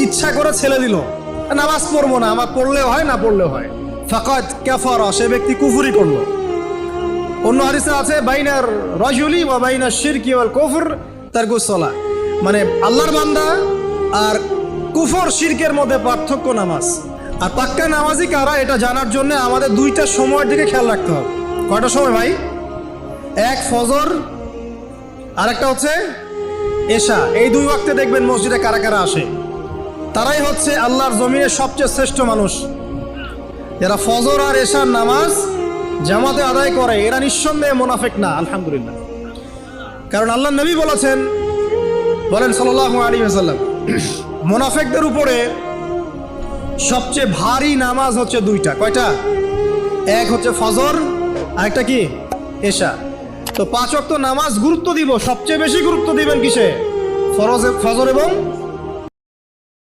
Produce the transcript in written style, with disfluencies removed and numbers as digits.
ইচ্ছা করে ছেড়ে দিল, নামাজ পড়বো না, আমার পড়লেও হয় না পড়লেও হয়, ফাকাদ কাফারা, সে ব্যক্তি কুফরি করলো। অন্য হাদিসে আছে বাইনার রাজুলি ওয়া বাইনাশ শিরকি ওয়াল কুফর তারকুস সালাহ, মানে আল্লাহর বান্দা আর কুফর শিরকের মধ্যে পার্থক্য নামাজ। আর পাক্কা নামাজি কারা এটা জানার জন্য আমাদের দুইটা সময়ের দিকে খেয়াল রাখতে হবে। কয়টা সময় ভাই? এক ফজর, আর একটা হচ্ছে এশা। এই দুই ওয়াক্তে দেখবেন মসজিদে কারা কারা আসে, তারাই হচ্ছে আল্লাহর জমিনের সবচেয়ে শ্রেষ্ঠ মানুষ। যারা ফজর আর এশার নামাজ জামাতে আদায় করে এরা নিঃসন্দেহে মুনাফিক না, আলহামদুলিল্লাহ। কারণ আল্লাহ নবী বলেছেন, বলেন সাল্লাল্লাহু আলাইহি ওয়াসাল্লাম, মুনাফিকদের উপরে সবচেয়ে ভারী নামাজ হচ্ছে দুইটা। কয়টা? এক হচ্ছে ফজর, আরেকটা কি? এশা। তো 5 ওয়াক্ত নামাজ গুরুত্ব দিব, সবচেয়ে বেশি গুরুত্ব দিবেন কিসে? ফজর এবং